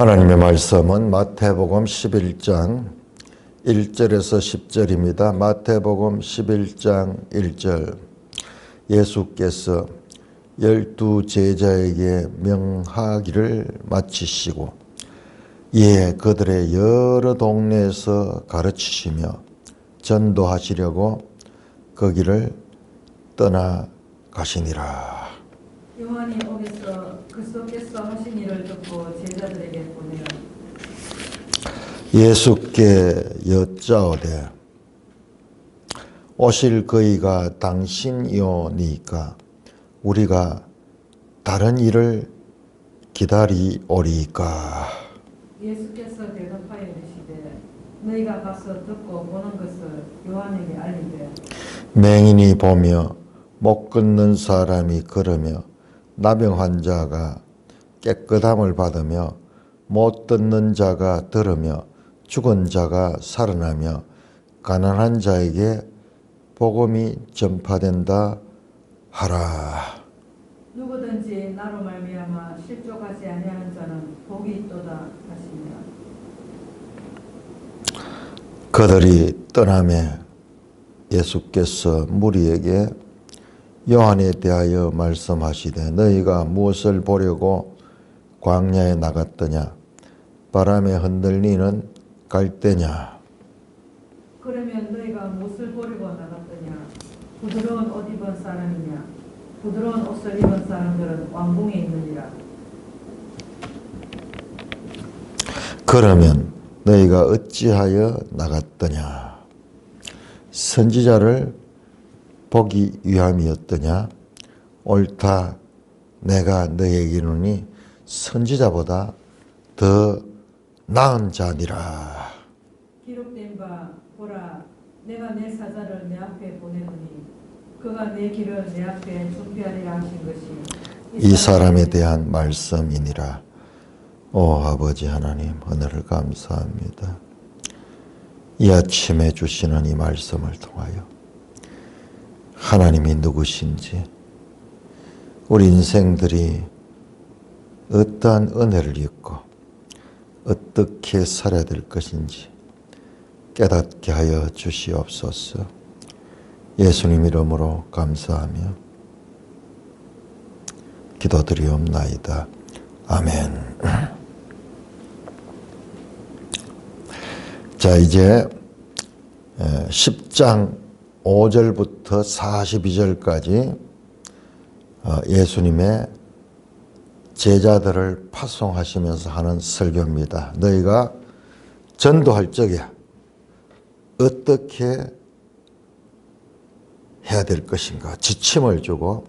하나님의 말씀은 마태복음 11장 1절에서 10절입니다. 마태복음 11장 1절. 예수께서 12 제자에게 명하기를 마치시고 이에 그들의 여러 동네에서 가르치시며 전도하시려고 거기를 떠나가시니라. 요한이 오면서 그리스도께서 하신 일을 듣고 제자들에게 보내어 예수께 여짜오되 오실 그이가 당신이오니까 우리가 다른 일을 기다리오리까. 예수께서 대답하여 이르시되 너희가 가서 듣고 보는 것을 요한에게 알리되 맹인이 보며 못 걷는 사람이 걸으며 나병 환자가 깨끗함을 받으며 못 듣는 자가 들으며 죽은 자가 살아나며 가난한 자에게 복음이 전파된다 하라. 누구든지 나로 말미암아 실족하지 아니하는 자는 복이 있도다 하시니라. 그들이 떠나매 예수께서 무리에게 요한에 대하여 말씀하시되 너희가 무엇을 보려고 광야에 나갔더냐? 바람에 흔들리는 갈대냐? 그러면 너희가 무엇을 보려고 나갔더냐? 부드러운 옷 입은 사람이냐? 부드러운 옷을 입은 사람들은 왕궁에 있느니라. 그러면 너희가 어찌하여 나갔더냐? 선지자를 보기 위함이었더냐? 옳다 내가 너희에게 이르노니 선지자보다 더 나은 자니라. 기록된 바 보라 내가 내 사자를 내 앞에 보내노니 그가 내 길을 내 앞에 준비하리라 하신 것이 이 사람에 대한 말씀이니라. 오 아버지 하나님 은혜를 감사합니다. 이 아침에 주시는 이 말씀을 통하여 하나님이 누구신지 우리 인생들이 어떠한 은혜를 입고 어떻게 살아야 될 것인지 깨닫게 하여 주시옵소서. 예수님 이름으로 감사하며 기도드리옵나이다. 아멘. 자, 이제 10장 5절부터 42절까지 예수님의 제자들을 파송하시면서 하는 설교입니다. 너희가 전도할 적에 어떻게 해야 될 것인가 지침을 주고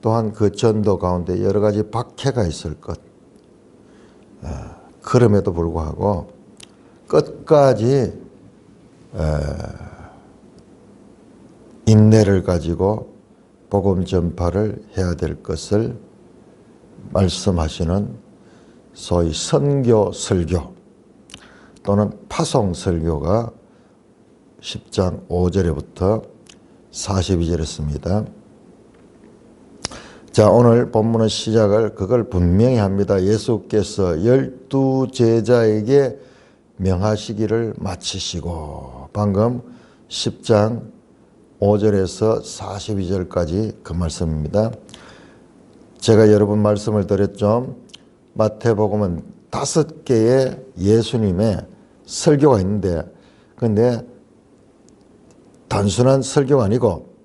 또한 그 전도 가운데 여러 가지 박해가 있을 것. 그럼에도 불구하고 끝까지 인내를 가지고 복음 전파를 해야 될 것을 말씀하시는 소위 선교 설교 또는 파송 설교가 10장 5절에부터 42절이었습니다. 자, 오늘 본문의 시작을 그걸 분명히 합니다. 예수께서 12 제자에게 명하시기를 마치시고 방금 10장 5절에서 42절까지 그 말씀입니다. 제가 여러 번 말씀을 드렸죠. 마태복음은 5개의 예수님의 설교가 있는데 근데 단순한 설교가 아니고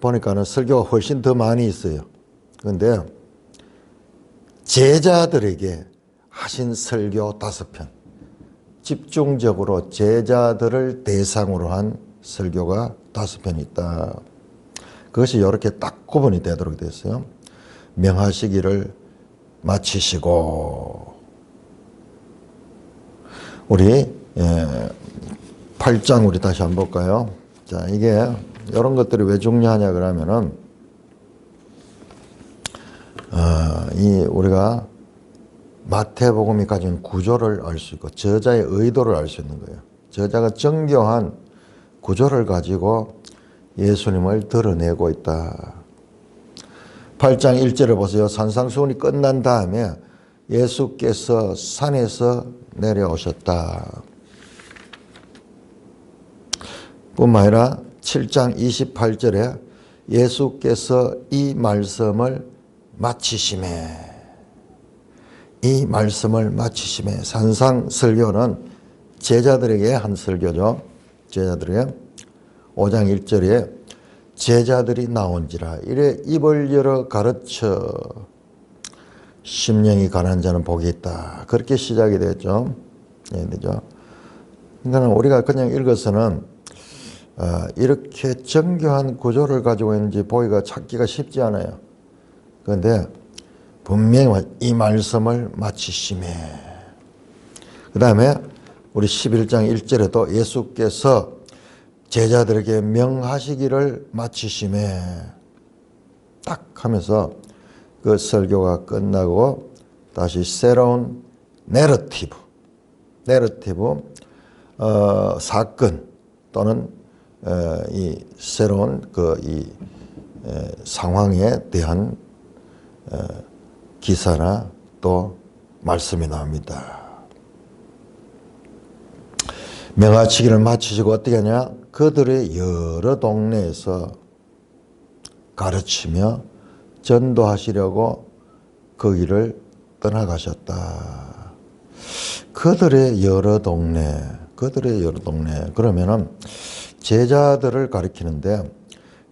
보니까는 설교가 훨씬 더 많이 있어요. 그런데 제자들에게 하신 설교 5편, 집중적으로 제자들을 대상으로 한 설교가 5편 있다. 그것이 이렇게 딱 구분이 되도록 됐어요. 명하시기를 마치시고 우리 8장 우리 다시 한번 볼까요? 자, 이게 이런 것들이 왜 중요하냐 그러면은 이 우리가 마태복음이 가진 구조를 알 수 있고 저자의 의도를 알 수 있는 거예요. 저자가 정교한 구조를 가지고 예수님을 드러내고 있다. 8장 1절을 보세요. 산상수훈이 끝난 다음에 예수께서 산에서 내려오셨다. 뿐만 아니라 7장 28절에 예수께서 이 말씀을 마치심에 산상설교는 제자들에게 한 설교죠. 제자들에게 5장 1절에 제자들이 나온지라 이래 입을 열어 가르쳐 심령이 가난한 자는 복이 있다. 그렇게 시작이 됐죠. 예, 되죠. 그러니까 우리가 그냥 읽어서는 이렇게 정교한 구조를 가지고 있는지 보기가 찾기가 쉽지 않아요. 그런데 분명히 이 말씀을 마치심에 그 다음에 우리 11장 1절에도 예수께서 제자들에게 명하시기를 마치심에 딱 하면서 그 설교가 끝나고 다시 새로운 내러티브 사건 또는 이 새로운 상황에 대한 기사나 또 말씀이 나옵니다. 명하시기를 마치시고 어떻게 하냐? 그들의 여러 동네에서 가르치며 전도하시려고 거기를 떠나가셨다. 그들의 여러 동네. 그러면은 제자들을 가리키는데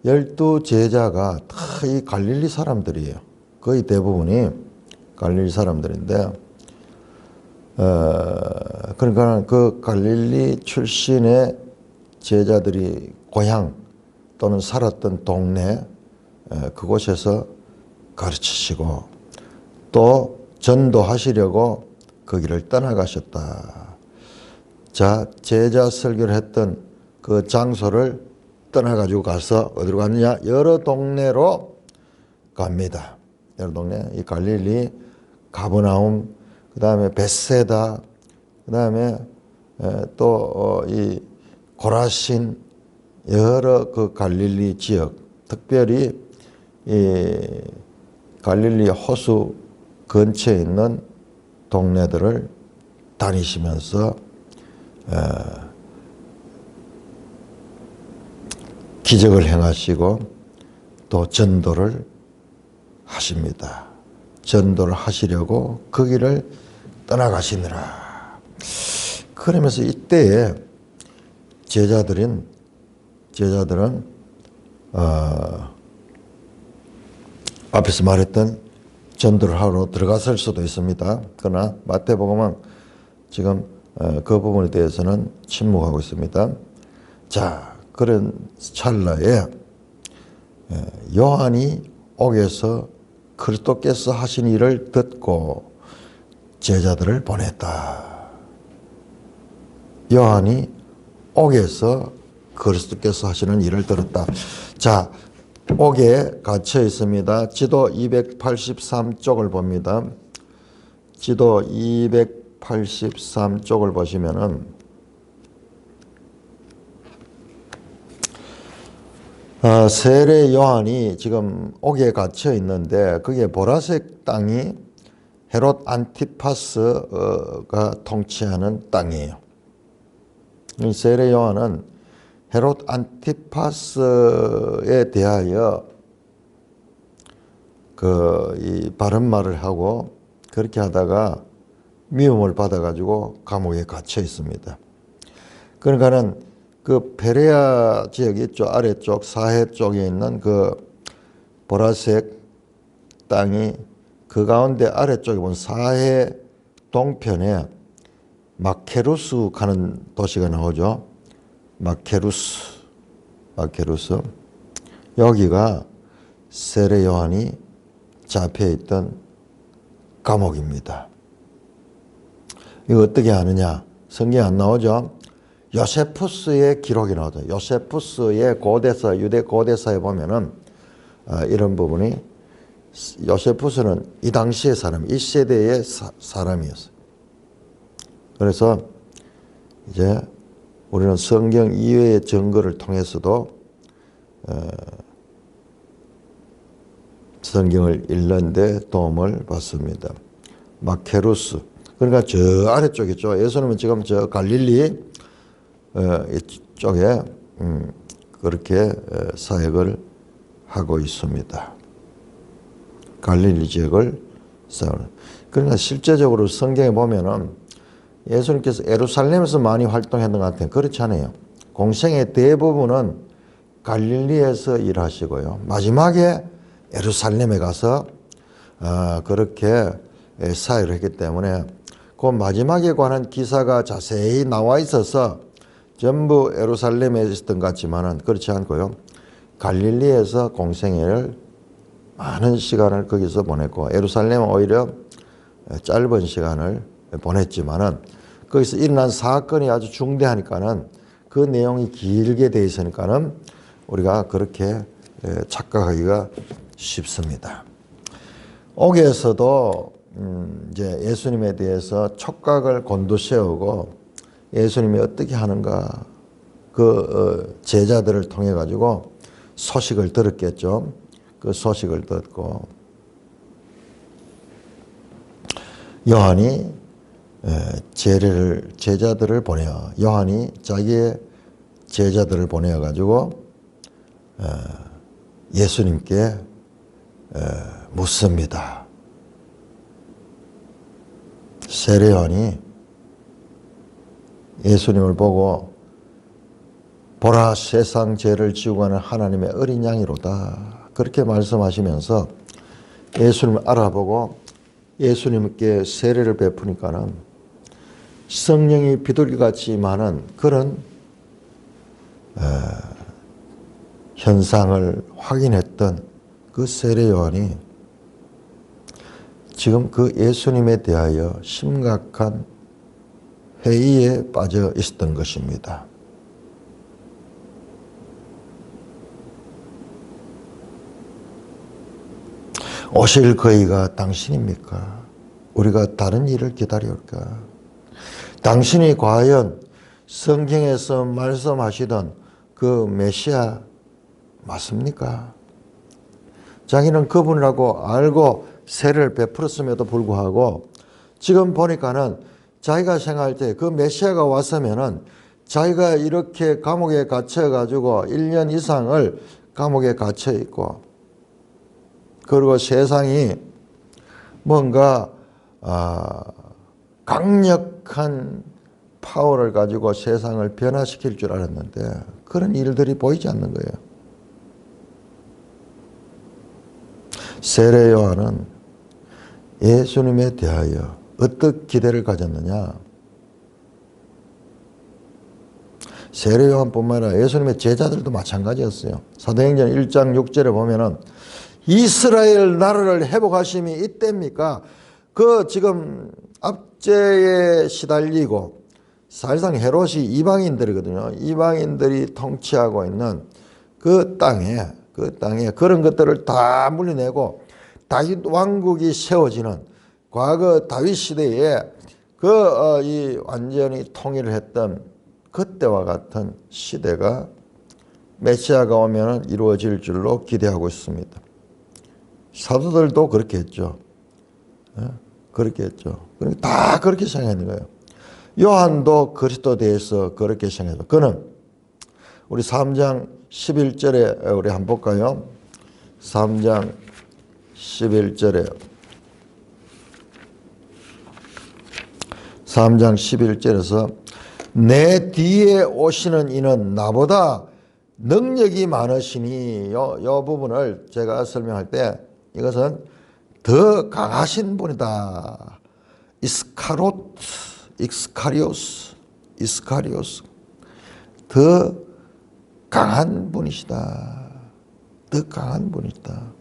12제자가 다 이 갈릴리 사람들이에요. 거의 대부분이 갈릴리 사람들인데, 그러니까 그 갈릴리 출신의 제자들이 고향 또는 살았던 동네, 그곳에서 가르치시고 또 전도하시려고 거기를 떠나가셨다. 자, 제자 설교를 했던 그 장소를 떠나가지고 가서 어디로 갔느냐? 여러 동네로 갑니다. 여러 동네. 이 갈릴리, 가버나움, 그 다음에 벳세다, 그 다음에 또 이 고라신, 여러 그 갈릴리 지역, 특별히 이 갈릴리 호수 근처에 있는 동네들을 다니시면서 기적을 행하시고 또 전도를 하십니다. 전도를 하시려고 거기를 떠나가시느라. 그러면서 이때에 제자들은 앞에서 말했던 전도를 하러 들어갔을 수도 있습니다. 그러나 마태복음은 지금 그 부분에 대해서는 침묵하고 있습니다. 자, 그런 찰나에 요한이 옥에서 그리스도께서 하신 일을 듣고 제자들을 보냈다. 요한이 옥에서 그리스도께서 하시는 일을 들었다. 자, 옥에 갇혀 있습니다. 지도 283쪽을 봅니다. 지도 283쪽을 보시면은 세례 요한이 지금 옥에 갇혀 있는데 그게 보라색 땅이 헤롯 안티파스가 통치하는 땅이에요. 이 세례 요한은 헤롯 안티파스에 대하여 이 바른 말을 하고 그렇게 하다가 미움을 받아가지고 감옥에 갇혀 있습니다. 그러니까는 그 페레아 지역 이쪽 아래쪽 사해 쪽에 있는 그 보라색 땅이 그 가운데 아래쪽에 보면 사해 동편에 마케루스 가는 도시가 나오죠. 마케루스. 여기가 세례 요한이 잡혀 있던 감옥입니다. 이거 어떻게 아느냐? 성경에 안 나오죠? 요세푸스의 기록이 나오죠. 요세푸스의 고대사, 유대 고대사에 보면은 이런 부분이 요세푸스는 이 당시의 사람, 이 세대의 사람이었어요. 그래서 이제 우리는 성경 이외의 증거를 통해서도 성경을 읽는 데 도움을 받습니다. 마케루스. 그러니까 저 아래쪽이죠. 예수님은 지금 저 갈릴리 이쪽에 그렇게 사역을 하고 있습니다. 갈릴리 지역을 사역을. 그러나 실제적으로 성경에 보면은 예수님께서 예루살렘에서 많이 활동했던 것 같아요. 그렇지 않아요. 공생의 대부분은 갈릴리에서 일하시고요. 마지막에 예루살렘에 가서 그렇게 사역을 했기 때문에 그 마지막에 관한 기사가 자세히 나와 있어서 전부 예루살렘에 있었던 것 같지만은 그렇지 않고요. 갈릴리에서 공생애를 많은 시간을 거기서 보냈고 예루살렘은 오히려 짧은 시간을 보냈지만은 거기서 일어난 사건이 아주 중대하니까는 그 내용이 길게 돼 있으니까는 우리가 그렇게 착각하기가 쉽습니다. 옥에서도 이제 예수님에 대해서 촉각을 곤두세우고 예수님이 어떻게 하는가 그 제자들을 통해 가지고 소식을 들었겠죠. 그 소식을 듣고 요한이 제자들을 보내어 요한이 자기의 제자들을 보내어 가지고 예수님께 묻습니다. 세례 요한이 예수님을 보고 보라 세상 죄를 지우고 가는 하나님의 어린 양이로다. 그렇게 말씀하시면서 예수님을 알아보고 예수님께 세례를 베푸니까는 성령이 비둘기같이 많은 그런 현상을 확인했던 그 세례 요한이 지금 그 예수님에 대하여 심각한 회의에 빠져 있었던 것입니다. 오실 그이가 당신입니까? 우리가 다른 일을 기다려올까? 당신이 과연 성경에서 말씀하시던 그 메시아 맞습니까? 자기는 그분이라고 알고 세례를 베풀었음에도 불구하고 지금 보니까는 자기가 생각할 때 그 메시아가 왔으면은 자기가 이렇게 감옥에 갇혀가지고 1년 이상을 감옥에 갇혀 있고 그리고 세상이 뭔가 강력한 파워를 가지고 세상을 변화시킬 줄 알았는데 그런 일들이 보이지 않는 거예요. 세례 요한은 예수님에 대하여 어떤 기대를 가졌느냐? 세례 요한뿐만 아니라 예수님의 제자들도 마찬가지였어요. 사도행전 1장 6절에 보면은 이스라엘 나라를 회복하심이 이때입니까? 그 지금 압제에 시달리고 사실상 헤롯이 이방인들이거든요. 이방인들이 통치하고 있는 그 땅에 그런 것들을 다 물려내고 다윗 왕국이 세워지는 과거 다윗 시대에 이 완전히 통일을 했던 그때와 같은 시대가 메시아가 오면 이루어질 줄로 기대하고 있습니다. 사도들도 그렇게 했죠. 그렇게 했죠. 다 그렇게 생각하는 거예요. 요한도 그리스도에 대해서 그렇게 생각해요. 그는 우리 3장 11절에 우리 한번 볼까요? 3장 11절에 3장 11절에서 내 뒤에 오시는 이는 나보다 능력이 많으시니 요 부분을 제가 설명할 때 이것은 더 강하신 분이다. 이스카리오스 더 강한 분이시다. 더 강한 분이다.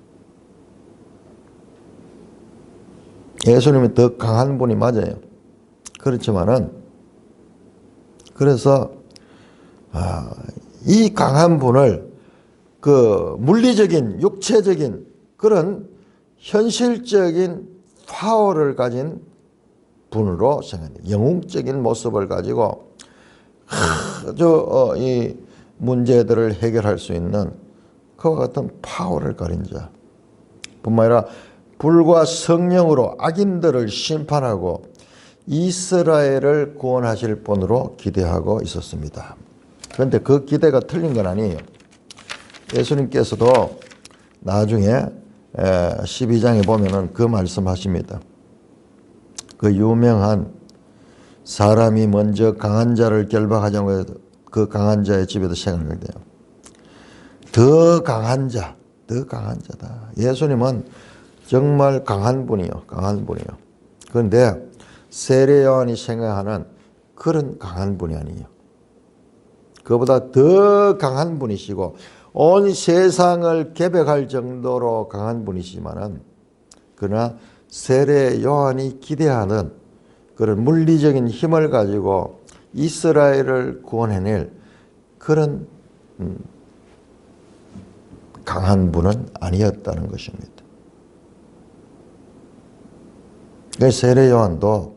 예수님이 더 강한 분이 맞아요. 그렇지만은 그래서 이 강한 분을 그 물리적인 육체적인 그런 현실적인 파워를 가진 분으로 생각합니다. 영웅적인 모습을 가지고 이 문제들을 해결할 수 있는 그와 같은 파워를 가진 자 뿐만 아니라 불과 성령으로 악인들을 심판하고 이스라엘을 구원하실 분으로 기대하고 있었습니다. 그런데 그 기대가 틀린 건 아니에요. 예수님께서도 나중에 12장에 보면은 그 말씀하십니다. 그 유명한 사람이 먼저 강한 자를 결박하자고 해도 그 강한 자의 집에도 생각이 돼요. 더 강한 자, 더 강한 자다. 예수님은 정말 강한 분이요. 강한 분이요. 그런데 세례 요한이 생각하는 그런 강한 분이 아니에요. 그보다 더 강한 분이시고 온 세상을 개벽할 정도로 강한 분이시지만은 그러나 세례 요한이 기대하는 그런 물리적인 힘을 가지고 이스라엘을 구원해낼 그런 강한 분은 아니었다는 것입니다. 세례 요한도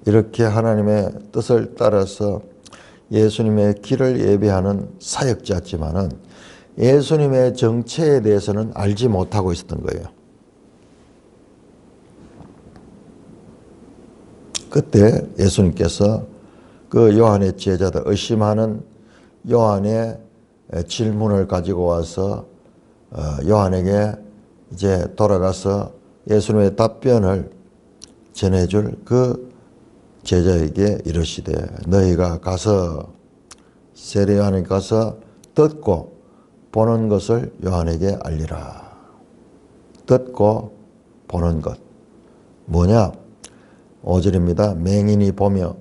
이렇게 하나님의 뜻을 따라서 예수님의 길을 예배하는 사역자였지만은 예수님의 정체에 대해서는 알지 못하고 있었던 거예요. 그때 예수님께서 그 요한의 제자들 의심하는 요한의 질문을 가지고 와서 요한에게 이제 돌아가서 예수님의 답변을 전해줄 그 제자에게 이르시되 너희가 가서 세례 요한에 가서 듣고 보는 것을 요한에게 알리라. 듣고 보는 것 뭐냐? 5절입니다. 맹인이 보며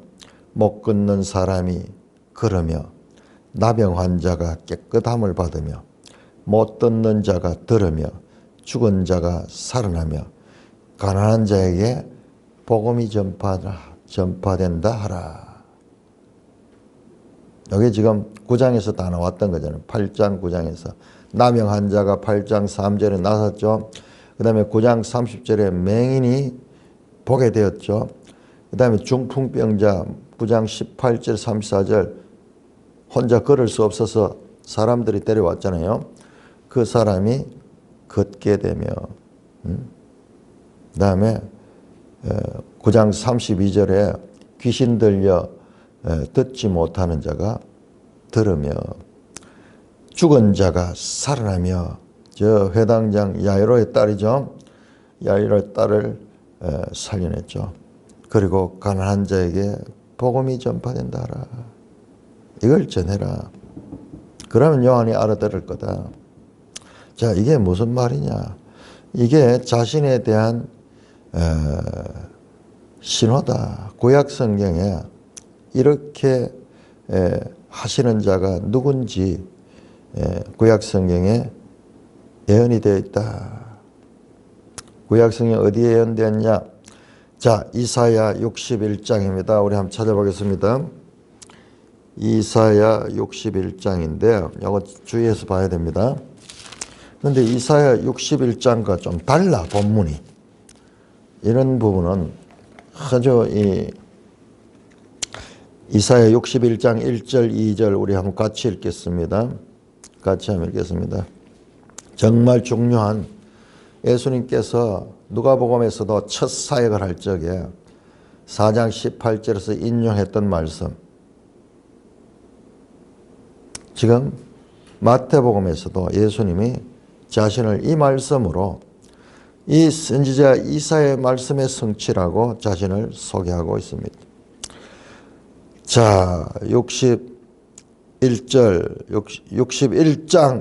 못 걷는 사람이 걸으며 나병 환자가 깨끗함을 받으며 못 듣는 자가 들으며 죽은 자가 살아나며 가난한 자에게 복음이 전파된다 하라. 여기 지금 9장에서 다 나왔던 거잖아요. 8장 9장에서 나병 환자가 8장 3절에 나섰죠. 그 다음에 9장 30절에 맹인이 보게 되었죠. 그 다음에 중풍병자 9장 18절 34절 혼자 걸을 수 없어서 사람들이 데려왔잖아요. 그 사람이 걷게 되며 그 다음에 9장 32절에 귀신 들려 듣지 못하는 자가 들으며 죽은 자가 살아나며 저 회당장 야이로의 딸이죠. 야이로의 딸을 살려냈죠. 그리고 가난한 자에게 복음이 전파된다 하라. 이걸 전해라. 그러면 요한이 알아들을 거다. 자, 이게 무슨 말이냐? 이게 자신에 대한 신호다. 구약 성경에 이렇게 하시는 자가 누군지 구약 성경에 예언이 되어 있다. 구약 성경 어디에 예언되었냐? 자, 이사야 61장입니다. 우리 한번 찾아보겠습니다. 이사야 61장인데 이거 주의해서 봐야 됩니다. 그런데 이사야 61장과 좀 달라, 본문이. 이런 부분은 아주 이사야 61장 1절 2절 우리 한번 같이 읽겠습니다. 같이 한번 읽겠습니다. 정말 중요한 예수님께서 누가복음에서도 첫 사역을 할 적에 4장 18절에서 인용했던 말씀, 지금 마태복음에서도 예수님이 자신을 이 말씀으로 이 선지자 이사야의 말씀의 성취라고 자신을 소개하고 있습니다. 자, 61장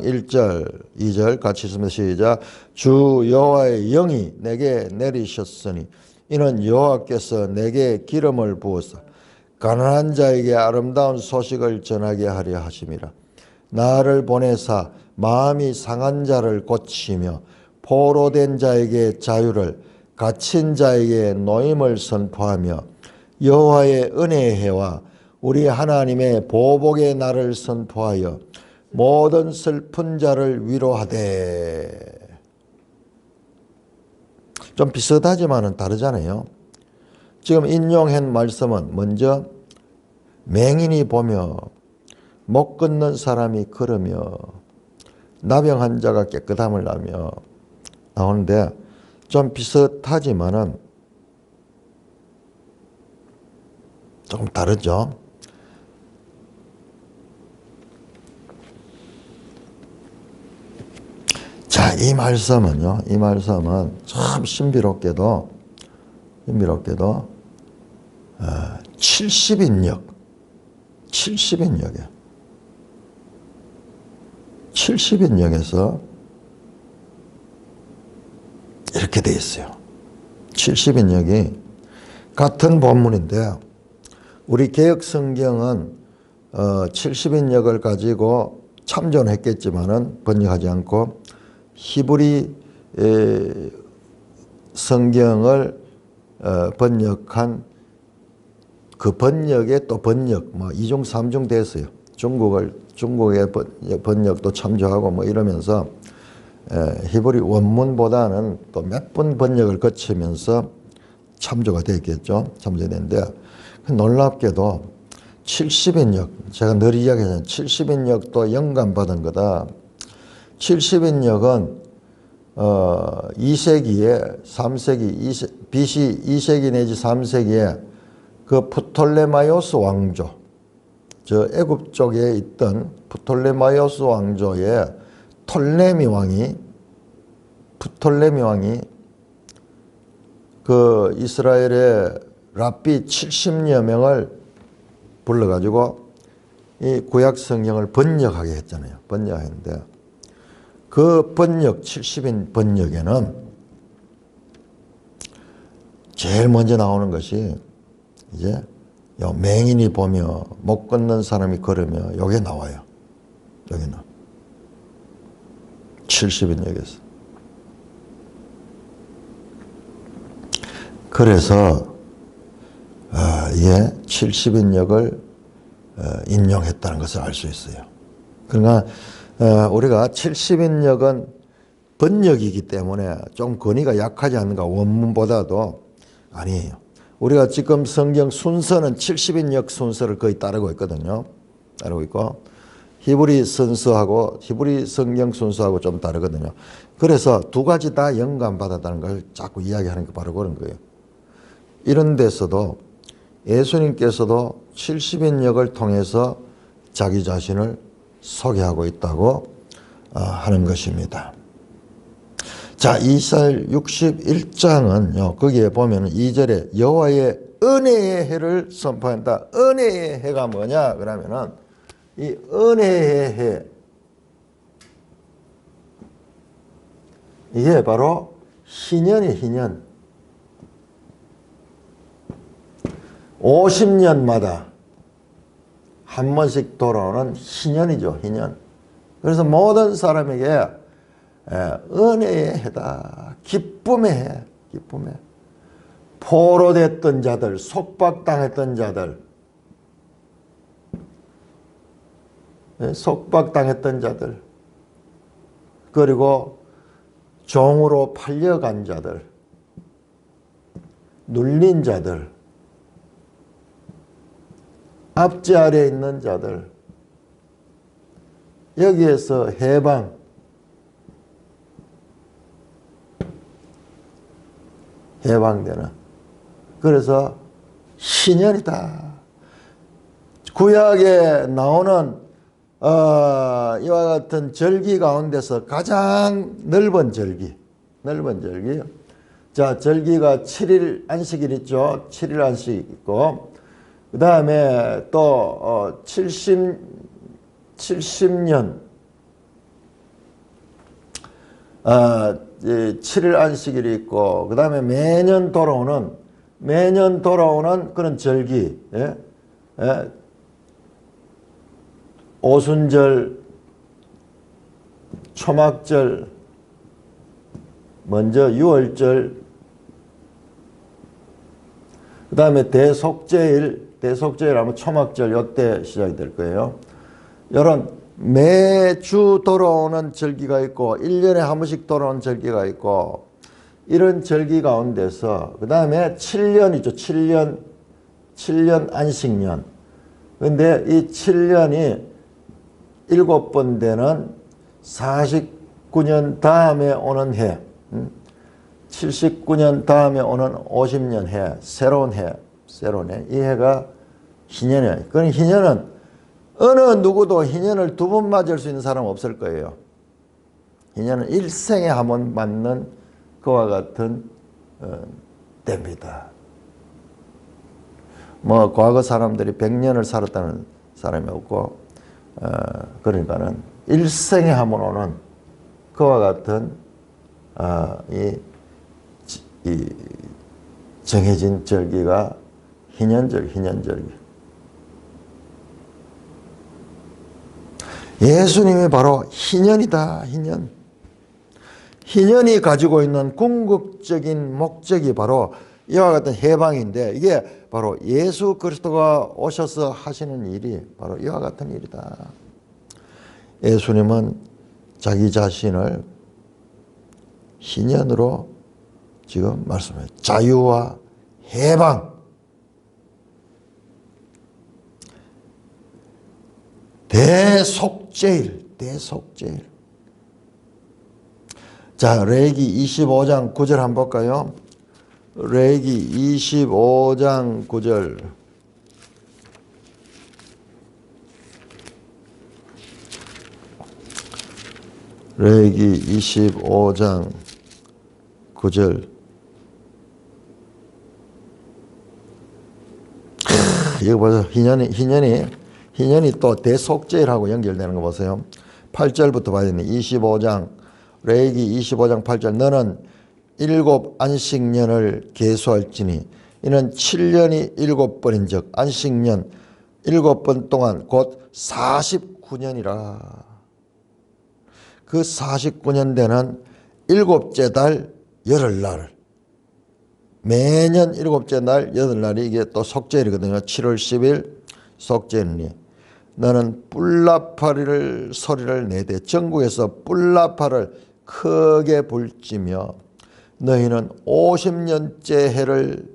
1절 2절 같이 읽습니다. 시작. 주 여호와의 영이 내게 내리셨으니 이는 여호와께서 내게 기름을 부어서 가난한 자에게 아름다운 소식을 전하게 하려 하심이라. 나를 보내사 마음이 상한 자를 고치며 포로된 자에게 자유를, 갇힌 자에게 노임을 선포하며 여호와의 은혜의 해와 우리 하나님의 보복의 날을 선포하여 모든 슬픈 자를 위로하되. 좀 비슷하지만은 다르잖아요. 지금 인용한 말씀은 먼저 맹인이 보며 못 걷는 사람이 걸으며 나병 환자가 깨끗함을 나며 나오는데 좀 비슷하지만은 조금 다르죠. 자, 이 말씀은요, 이 말씀은 참 신비롭게도 70인역, 70인역이에요. 70인역에서 이렇게 돼 있어요. 70인역이 같은 본문인데 우리 개역 성경은 70인역을 가지고 참조는 했겠지만은 번역하지 않고 히브리 성경을 번역한 그 번역에 또 번역 뭐 2중 3중 됐어요. 중국의 번역도 참조하고 뭐 이러면서 히브리 원문보다는 또 몇 번 번역을 거치면서 참조가 됐겠죠. 참조됐는데 놀랍게도 70인역, 제가 늘 이야기하는 70인역도 영감받은 거다. 70인역은 2세기에 3세기 BC 2세기 내지 3세기에 그 프톨레마이오스 왕조, 저 애굽 쪽에 있던 프톨레마이오스 왕조의 프톨레미 왕이 그 이스라엘의 랍비 70여 명을 불러가지고 이 구약 성경을 번역하게 했잖아요. 번역했는데 그 번역 70인 번역에는 제일 먼저 나오는 것이 이제 요 맹인이 보며 못 걷는 사람이 걸으며 요게 나와요. 여기는 70인역에서. 그래서 이게 70인역을 인용했다는 것을 알 수 있어요. 그러나 우리가 70인역은 번역이기 때문에 좀 권위가 약하지 않는가, 원문보다도. 아니에요. 우리가 지금 성경 순서는 70인역 순서를 거의 따르고 있거든요. 따르고 있고 히브리 선서하고 히브리 성경 순서하고 좀 다르거든요. 그래서 두 가지 다 영감받았다는 걸 자꾸 이야기하는 게 바로 그런 거예요. 이런 데서도 예수님께서도 70인역을 통해서 자기 자신을 소개하고 있다고 하는 것입니다. 자, 이사야 61장은요, 거기에 보면 2절에 여호와의 은혜의 해를 선포한다. 은혜의 해가 뭐냐? 그러면은 이 은혜의 해, 이게 바로 희년이에요, 희년. 50년마다 한 번씩 돌아오는 희년이죠, 희년. 그래서 모든 사람에게 은혜의 해다. 기쁨의 해, 기쁨의 해. 포로됐던 자들, 속박당했던 자들, 속박당했던 자들, 그리고 종으로 팔려간 자들, 눌린 자들, 압제 아래에 있는 자들, 여기에서 해방되는. 그래서 희년이다. 구약에 나오는 이와 같은 절기 가운데서 가장 넓은 절기. 자, 절기가 7일 안식일 있죠. 7일 안식 있고, 그 다음에 또 70년 7일 안식일이 있고, 그 다음에 매년 돌아오는 그런 절기, 오순절, 초막절, 먼저 유월절, 그 다음에 대속제일 하면 초막절, 요때 시작이 될 거예요. 이런 매주 돌아오는 절기가 있고 1년에 한 번씩 돌아오는 절기가 있고, 이런 절기 가운데서 그 다음에 7년이죠. 7년 안식년. 근데 이 7년이 7번 되는 49년 다음에 오는 해, 79년 다음에 오는 50년 해, 새로운 해, 이 해가 희년이에요. 그런 희년은 어느 누구도 희년을 두 번 맞을 수 있는 사람 없을 거예요. 희년은 일생에 한 번 맞는 그와 같은 때입니다. 뭐 과거 사람들이 100년을 살았다는 사람이 없고, 그러니까는 일생에 한 번 오는 그와 같은 이 정해진 절기가 희년절기. 예수님이 바로 희년이다. 희년이 가지고 있는 궁극적인 목적이 바로 이와 같은 해방인데, 이게 바로 예수 그리스도가 오셔서 하시는 일이 바로 이와 같은 일이다. 예수님은 자기 자신을 희년으로 지금 말씀해요. 자유와 해방. 대속죄일. 자, 레위기 25장 9절 한번 볼까요? 레위기 25장 9절. 레위기 25장 9절. 이거 보세요. 희년이 또 대속죄일하고 연결되는 거 보세요. 8절부터 봐야 되네. 25장, 레위기 25장 8절. 너는 7 안식년을 계수할지니 이는 7년이 7번인 즉 안식년 7번 동안 곧 49년이라. 그 49년 되는 7째 달 열흘날, 매년 7째 날 열흘날이 이게 또 속죄일이거든요. 7월 10일 속죄일이니 너는 뿔나파리를 소리를 내되 전국에서 뿔나파를 크게 불지며 너희는 50년째 해를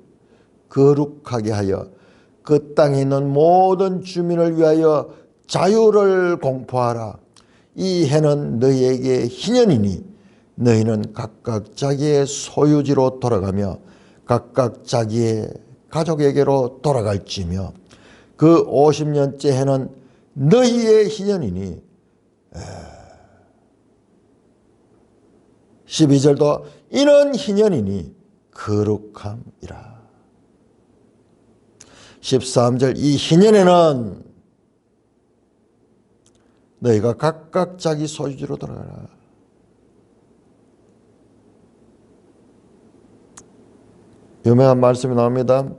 거룩하게 하여 그 땅에 있는 모든 주민을 위하여 자유를 공포하라. 이 해는 너희에게 희년이니 너희는 각각 자기의 소유지로 돌아가며 각각 자기의 가족에게로 돌아갈지며 그 50년째 해는 너희의 희년이니 12절도 이는 희년이니 거룩함이라. 13절 이 희년에는 너희가 각각 자기 소유지로 돌아가라. 유명한 말씀이 나옵니다.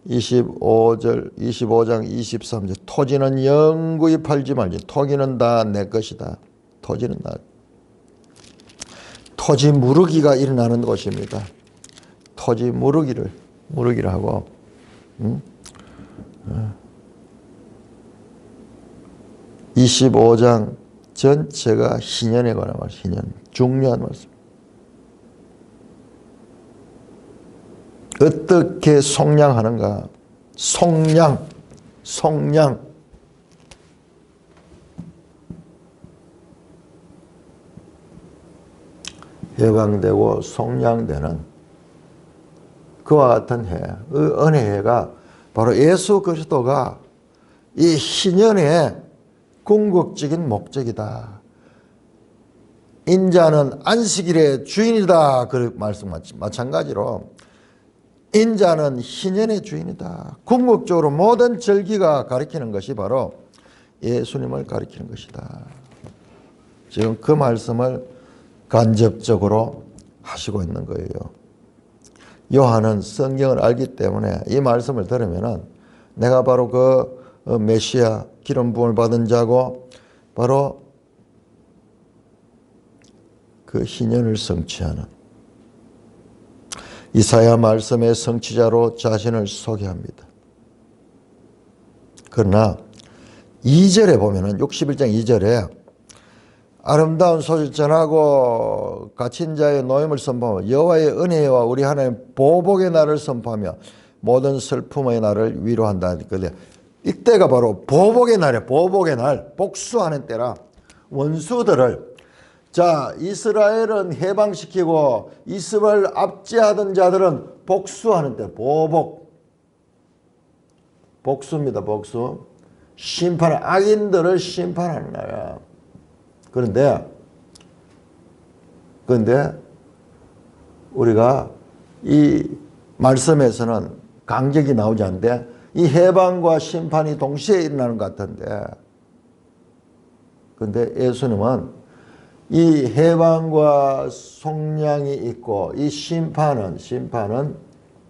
25장 23절 토지는 영구히 팔지 말지. 토기는 다 내 것이다. 토지는 다. 토지 무르기가 일어나는 곳입니다. 토지 무르기를 하고 25장 전체가 희년에 관한 말씀. 희년. 중요한 말씀. 어떻게 속량하는가? 속량. 해방되고 속량되는 그와 같은 해, 은혜해가 바로 예수 그리스도가 이 희년의 궁극적인 목적이다. 인자는 안식일의 주인이다. 그 말씀 마찬가지로 인자는 희년의 주인이다. 궁극적으로 모든 절기가 가리키는 것이 바로 예수님을 가리키는 것이다. 지금 그 말씀을 간접적으로 하시고 있는 거예요. 요한은 성경을 알기 때문에 이 말씀을 들으면은 내가 바로 그 메시아 기름 부음을 받은 자고 바로 그 희년을 성취하는 이사야 말씀의 성취자로 자신을 소개합니다. 그러나 2절에 보면은 61장 2절에 아름다운 소식 전하고 갇힌 자의 노임을 선포하며 여호와의 은혜와 우리 하나님 보복의 날을 선포하며 모든 슬픔의 날을 위로한다. 이때가 바로 보복의 날이에요. 보복의 날. 복수하는 때라. 원수들을, 자, 이스라엘은 해방시키고 이스라엘 압제하던 자들은 복수하는 때, 복수입니다. 복수. 악인들을 심판하는 나라. 그런데 우리가 이 말씀에서는 강격이 나오지 않는데 이 해방과 심판이 동시에 일어나는 것 같은데, 그런데 예수님은 이 해방과 속량이 있고 이 심판은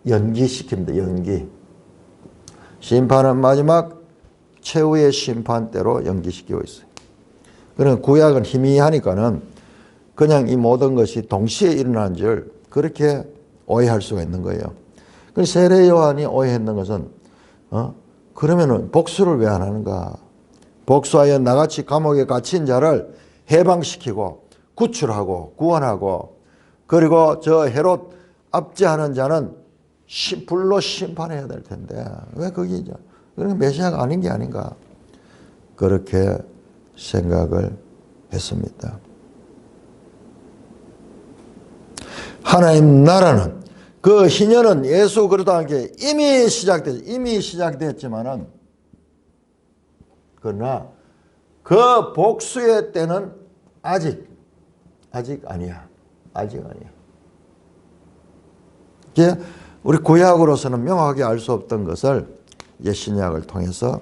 연기시킵니다. 연기. 심판은 마지막 최후의 심판 때로 연기시키고 있어요. 그러나 구약은 희미하니까는 그냥 이 모든 것이 동시에 일어나는 줄 그렇게 오해할 수가 있는 거예요. 그 세례 요한이 오해했는 것은 그러면은 복수를 왜 안 하는가? 복수하여 나같이 감옥에 갇힌 자를 해방시키고 구출하고 구원하고, 그리고 저 헤롯 압제하는 자는 불로 심판해야 될 텐데 왜 거기죠? 그런 메시아가 아닌 게 아닌가? 그렇게 생각을 했습니다. 하나님 나라는, 그 희년은 예수 그리스도와 함께 이미 시작됐지만은, 그러나 그 복수의 때는 아직 아니야. 이게 우리 구약으로서는 명확하게 알 수 없던 것을 이제 신약을 통해서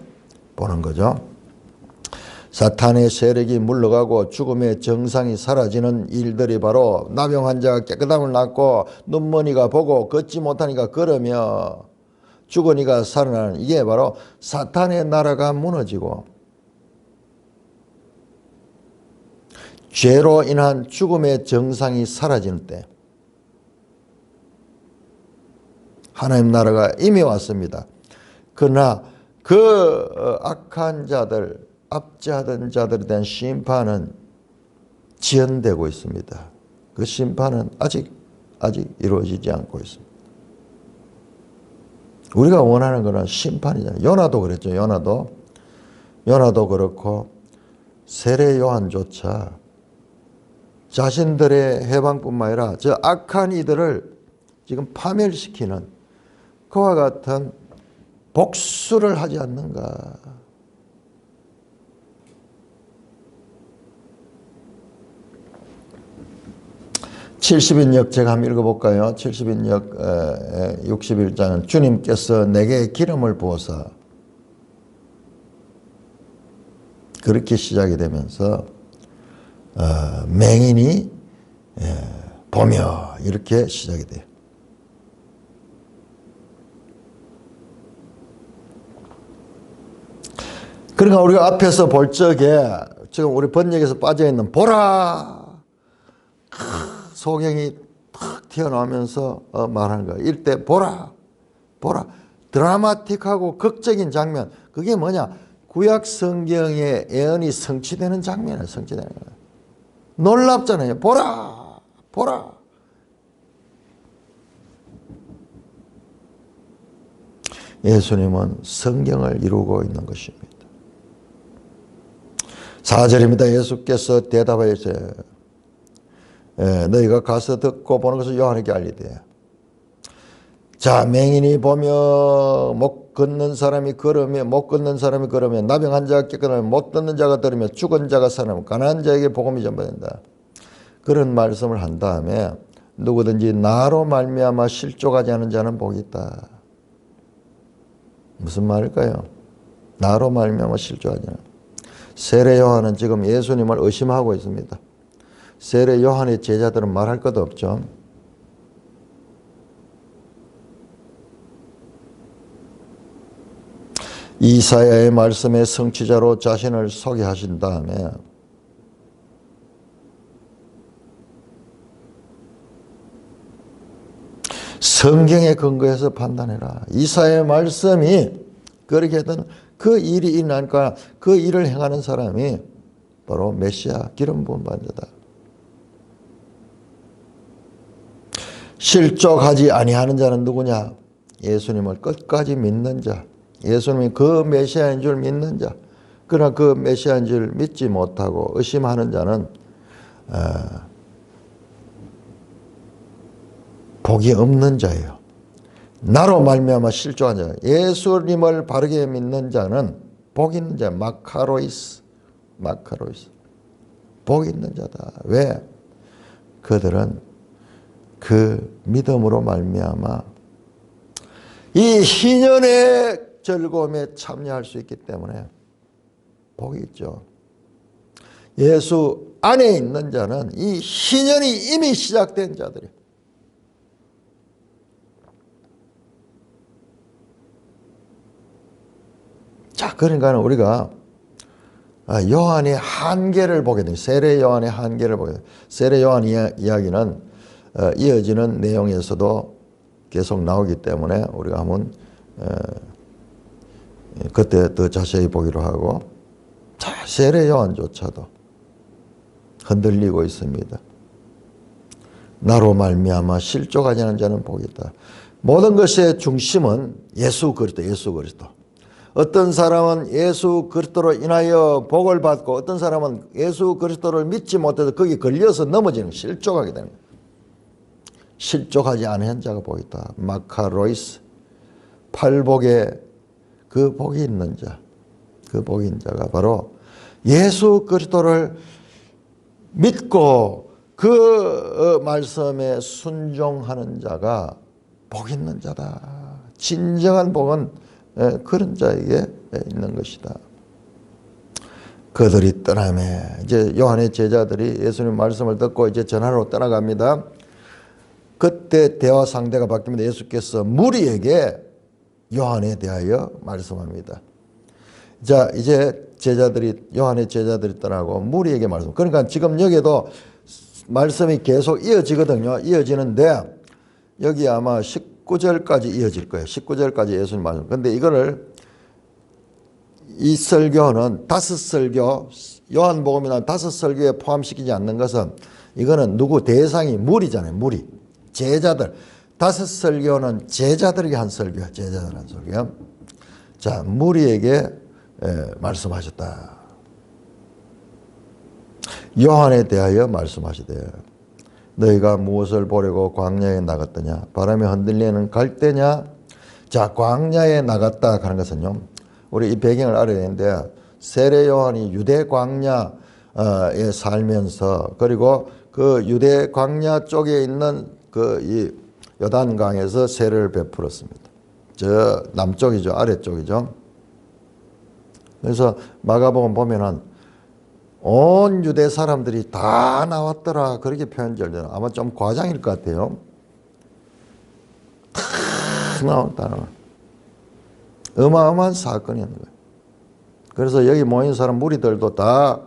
보는 거죠. 사탄의 세력이 물러가고 죽음의 정상이 사라지는 일들이 바로 나병 환자가 깨끗함을 낳고 눈머니가 보고 걷지 못하니까 걸으며 죽으니까 살아나는, 이게 바로 사탄의 나라가 무너지고 죄로 인한 죽음의 정상이 사라지는 때 하나님 나라가 이미 왔습니다. 그러나 그 악한 자들, 압제하던 자들에 대한 심판은 지연되고 있습니다. 그 심판은 아직 이루어지지 않고 있습니다. 우리가 원하는 것은 심판이잖아요. 요나도 그랬죠. 요나도 그렇고 세례 요한조차 자신들의 해방뿐만 아니라 저 악한 이들을 지금 파멸시키는 그와 같은 복수를 하지 않는가. 칠십인역 제가 한번 읽어볼까요? 70인역 61장은 주님께서 내게 기름을 부어서, 그렇게 시작이 되면서 맹인이 보며 이렇게 시작이 돼요. 그러니까 우리가 앞에서 볼 적에 지금 우리 번역에서 빠져있는 보라, 소경이 탁 튀어나오면서 말하는 거예요. 이때 보라 드라마틱하고 극적인 장면, 그게 뭐냐? 구약 성경의 예언이 성취되는 장면이에요. 성취되는 거예요. 놀랍잖아요. 보라. 예수님은 성경을 이루고 있는 것입니다. 4절입니다. 예수께서 대답하였어요. 너희가 가서 듣고 보는 것을 요한에게 알리되, 자, 맹인이 보며 못 걷는 사람이 걸으며 나병 환자가 깨끗하며 못 듣는 자가 들으며 죽은 자가 살아나며 가난한 자에게 복음이 전파된다. 그런 말씀을 한 다음에 누구든지 나로 말미암아 실족하지 않은 자는 복이 있다. 무슨 말일까요? 나로 말미암아 실족하지 않은. 세례 요한은 지금 예수님을 의심하고 있습니다. 세례 요한의 제자들은 말할 것도 없죠. 이사야의 말씀의 성취자로 자신을 소개하신 다음에 성경에 근거해서 판단해라. 이사야의 말씀이 그렇게 했던 그 일이 일어나니까 그 일을 행하는 사람이 바로 메시아, 기름 부은 받은 자다. 실족하지 아니하는 자는 누구냐? 예수님을 끝까지 믿는 자, 예수님이 그 메시아인 줄 믿는 자, 그러나 그 메시아인 줄 믿지 못하고 의심하는 자는 복이 없는 자예요. 나로 말미암아 실족한 자, 예수님을 바르게 믿는 자는 복 있는 자, 마카로이스. 복 있는 자다. 왜? 그들은 그 믿음으로 말미암아 이 희년의 즐거움에 참여할 수 있기 때문에 복이 있죠. 예수 안에 있는 자는 이 희년이 이미 시작된 자들이에요. 자, 그러니까 우리가 요한의 한계를 보게 됩니다. 세례 요한의 한계를 보게 됩니다. 세례 요한 이야기는 이어지는 내용에서도 계속 나오기 때문에 우리가 한번 그때 더 자세히 보기로 하고, 자, 세례 요한조차도 흔들리고 있습니다. 나로 말미암아 실족하지 않은 자는 복이 있다. 모든 것의 중심은 예수 그리스도. 어떤 사람은 예수 그리스도로 인하여 복을 받고 어떤 사람은 예수 그리스도를 믿지 못해서 거기 걸려서 넘어지는, 실족하게 되는 거예요. 실족하지 않은 자가 복이 있다. 마카로이스, 팔복에 그 복이 있는 자, 그 복이 있는 자가 바로 예수 그리스도를 믿고 그 말씀에 순종하는 자가 복 있는 자다. 진정한 복은 그런 자에게 있는 것이다. 그들이 떠나매, 이제 요한의 제자들이 예수님 말씀을 듣고 이제 전하러 떠나갑니다. 그때 대화 상대가 바뀝니다. 예수께서 무리에게 요한에 대하여 말씀합니다. 자, 이제 요한의 제자들이 떠나고 무리에게 말씀. 그러니까 지금 여기에도 말씀이 계속 이어지거든요. 이어지는데 여기 아마 19절까지 이어질 거예요. 19절까지 예수님 말씀. 근데 이 설교는 5설교, 요한복음이나 5설교에 포함시키지 않는 것은, 이거는 누구 대상이 무리잖아요. 무리. 제자들. 5설교는 제자들에게 한 설교야. 제자들 한 설교. 자, 무리에게 말씀하셨다. 요한에 대하여 말씀하시되, 너희가 무엇을 보려고 광야에 나갔더냐? 바람에 흔들리는 갈대냐? 자, 광야에 나갔다 하는 것은요, 우리 이 배경을 알아야 되는데, 세례 요한이 유대 광야에 살면서, 그리고 그 유대 광야 쪽에 있는 이 요단강에서 세례를 베풀었습니다. 저 남쪽이죠, 아래쪽이죠. 그래서 마가복음 보면은 온 유대 사람들이 다 나왔더라, 그렇게 표현되잖아요. 아마 좀 과장일 것 같아요. 다 나왔다. 어마어마한 사건이었는 거예요. 그래서 여기 모인 사람 무리들도 다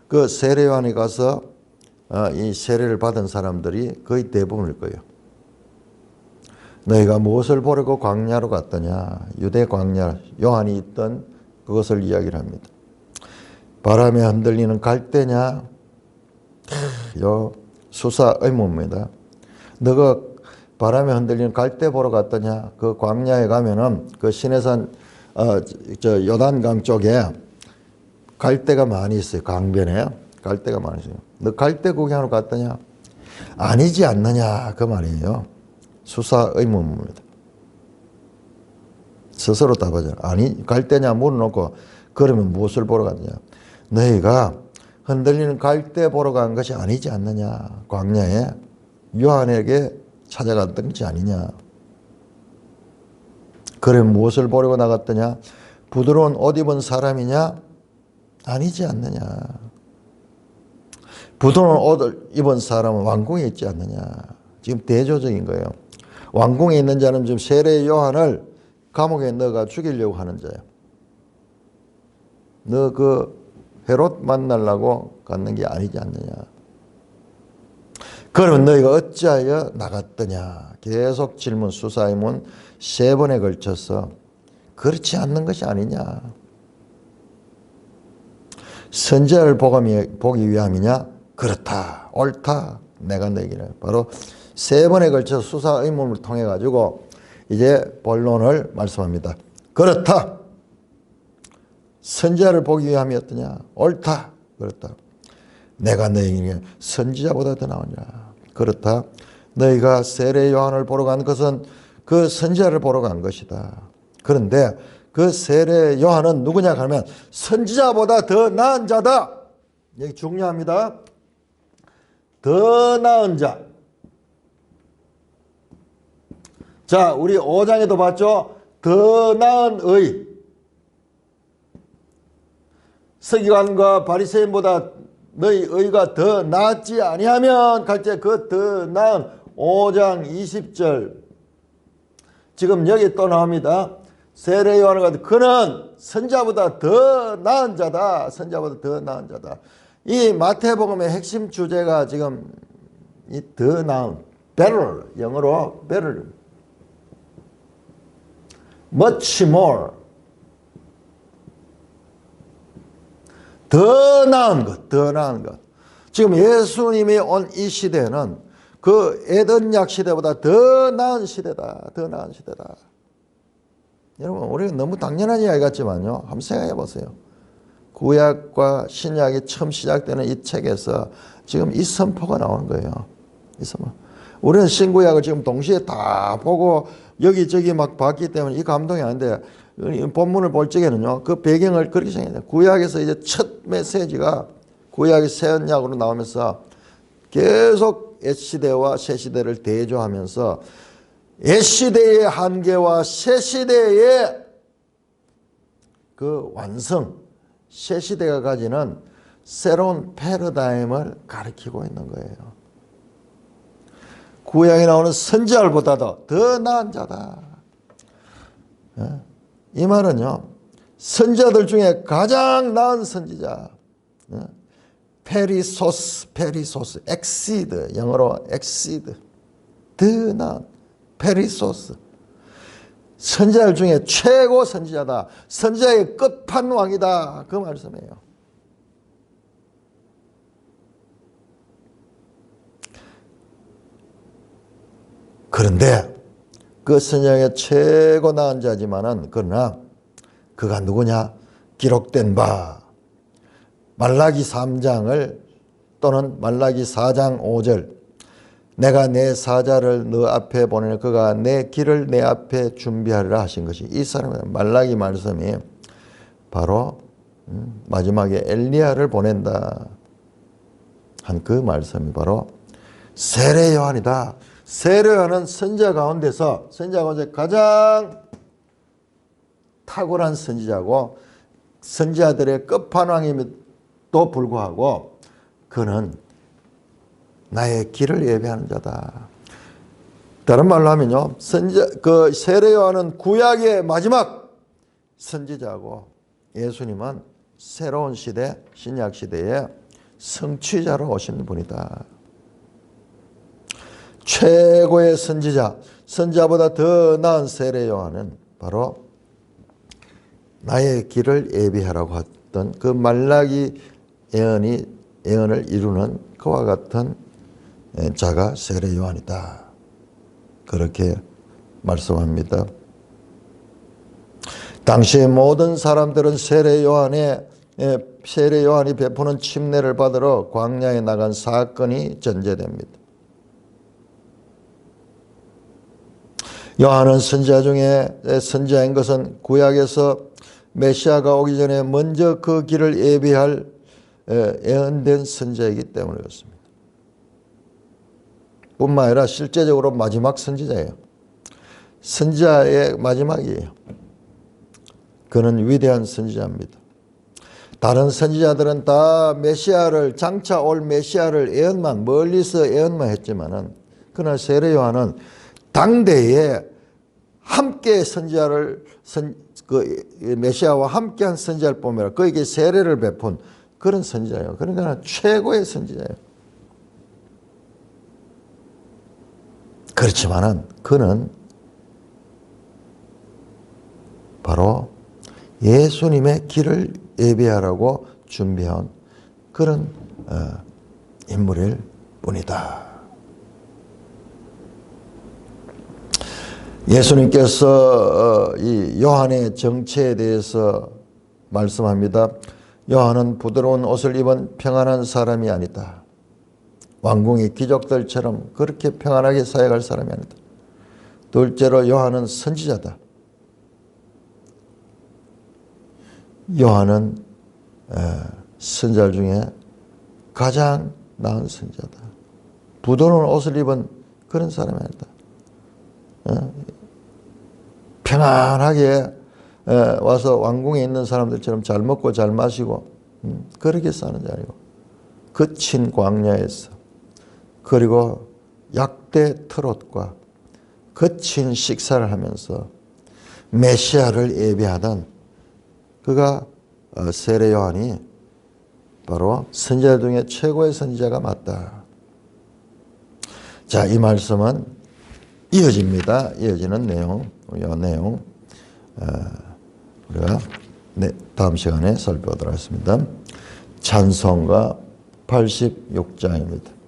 그 세례 요한에 가서 이 세례를 받은 사람들이 거의 대부분일 거예요. 너희가 무엇을 보려고 광야로 갔더냐? 유대 광야, 요한이 있던 그것을 이야기를 합니다. 바람에 흔들리는 갈대냐? 요 수사 의문입니다. 너가 바람에 흔들리는 갈대 보러 갔더냐? 그 광야에 가면은 그 시내산 저 요단강 쪽에 갈대가 많이 있어요. 강변에 갈대가 많이 있어요. 너 갈대 구경하러 갔더냐? 아니지 않느냐, 그 말이에요. 수사 의문입니다. 스스로 답하죠. 아니, 갈대냐 물어놓고, 그러면 무엇을 보러 갔냐? 너희가 흔들리는 갈대 보러 간 것이 아니지 않느냐? 광야에 요한에게 찾아갔던 것이 아니냐? 그러면 무엇을 보려고 나갔더냐? 부드러운 옷 입은 사람이냐? 아니지 않느냐? 부드러운 옷을 입은 사람은 왕궁에 있지 않느냐? 지금 대조적인 거예요. 왕궁에 있는 자는 지금 세례 요한을 감옥에 넣어가 죽이려고 하는 자예요. 너 그 헤롯 만나려고 갔는 게 아니지 않느냐? 그러면 너희가 어찌하여 나갔더냐? 계속 질문, 수사의문 3번에 걸쳐서 그렇지 않는 것이 아니냐? 선지자를 보기 위함이냐? 그렇다, 옳다, 내가 너희에게. 바로 3번에 걸쳐서 수사 의문을 통해 가지고 이제 본론을 말씀합니다. 그렇다. 선지자를 보기 위함이었더냐? 옳다. 그렇다. 내가 너희에게 선지자보다 더 나오냐? 그렇다. 너희가 세례 요한을 보러 간 것은 그 선지자를 보러 간 것이다. 그런데 그 세례 요한은 누구냐 하면 선지자보다 더 나은 자다. 여기 중요합니다. 더 나은 자. 자, 우리 5장에도 봤죠? 더 나은 의. 서기관과 바리새인보다 너희 의가 더 낫지 아니하면 갈때 그 더 나은 5장 20절. 지금 여기 또 나옵니다. 세례 요한을 가지고 그는 선지자보다 더 나은 자다. 선지자보다 더 나은 자다. 이 마태복음의 핵심 주제가 지금 이 더 나은, better, 영어로 better, much more, 더 나은 것, 더 나은 것. 지금 예수님이 온 이 시대는 그 에덴약 시대보다 더 나은 시대다. 더 나은 시대다. 여러분, 우리가 너무 당연한 이야기 같지만요. 한번 생각해 보세요. 구약과 신약이 처음 시작되는 이 책에서 지금 이 선포가 나오는 거예요. 이 선포. 우리는 신구약을 지금 동시에 다 보고 여기저기 막 봤기 때문에 이 감동이 아닌데 본문을 볼 적에는요. 그 배경을 그렇게 생각해야 돼요. 구약에서 이제 첫 메시지가 구약이 새 언약으로 나오면서 계속 옛시대와 새시대를 대조하면서 옛시대의 한계와 새시대의 그 완성, 새시대가 가지는 새로운 패러다임을 가리키고 있는 거예요. 구약에 나오는 선지자보다도 더 나은 자다. 이 말은요, 선지자들 중에 가장 나은 선지자, 페리소스, 엑시드, 영어로 엑시드, 더 나은 페리소스. 선지자들 중에 최고 선지자다. 선지자의 끝판왕이다. 그 말씀이에요. 그런데 그 선지자의 최고 나은 자지만은 그러나 그가 누구냐? 기록된 바 말라기 3장을 또는 말라기 4장 5절 내가 내 사자를 너 앞에 보내니 그가 내 길을 내 앞에 준비하리라 하신 것이 이 사람의 말라기 말씀이 바로 마지막에 엘리야를 보낸다 한 그 말씀이 바로 세례 요한이다. 세례 요한은 선지자 가운데서 가장 탁월한 선지자고 선지자들의 끝판왕임에도 불구하고 그는 나의 길을 예배하는 자다. 다른 말로 하면요, 그 세례 요한은 구약의 마지막 선지자고 예수님은 새로운 시대, 신약 시대의 성취자로 오신 분이다. 최고의 선지자, 선지자보다 더 나은 세례 요한은 바로 나의 길을 예비하라고 했던 그 말라기 예언을 이루는 그와 같은 자가 세례 요한이다. 그렇게 말씀합니다. 당시의 모든 사람들은 세례 요한이 베푸는 침례를 받으러 광야에 나간 사건이 전제됩니다. 요한은 선지자 중에 선지자인 것은 구약에서 메시아가 오기 전에 먼저 그 길을 예비할 예언된 선지자이기 때문에 그렇습니다. 뿐만 아니라 실제적으로 마지막 선지자예요. 선지자의 마지막이에요. 그는 위대한 선지자입니다. 다른 선지자들은 다 장차 올 메시아를 멀리서 예언만 했지만은 그러나 세례 요한은 당대에 함께 메시아와 함께한 선지자를 보면 그에게 세례를 베푼 그런 선지자예요. 그러니까 최고의 선지자예요. 그렇지만은 그는 바로 예수님의 길을 예비하라고 준비한 그런 인물일 뿐이다. 예수님께서 이 요한의 정체에 대해서 말씀합니다. 요한은 부드러운 옷을 입은 평안한 사람이 아니다. 왕궁의 귀족들처럼 그렇게 평안하게 사역할 사람이 아니다. 둘째로 요한은 선지자다. 요한은 선지자 중에 가장 나은 선지자다. 부드러운 옷을 입은 그런 사람이 아니다. 평안하게 와서 왕궁에 있는 사람들처럼 잘 먹고 잘 마시고 그렇게 사는 게 아니고 거친 광야에서 그리고 약대 트롯과 거친 식사를 하면서 메시아를 예배하던 그가 세례 요한이 바로 선지자 중에 최고의 선지자가 맞다. 자, 이 말씀은 이어집니다. 이어지는 내용, 이 내용 우리가 다음 시간에 살펴보도록 하겠습니다. 찬송가 86장입니다.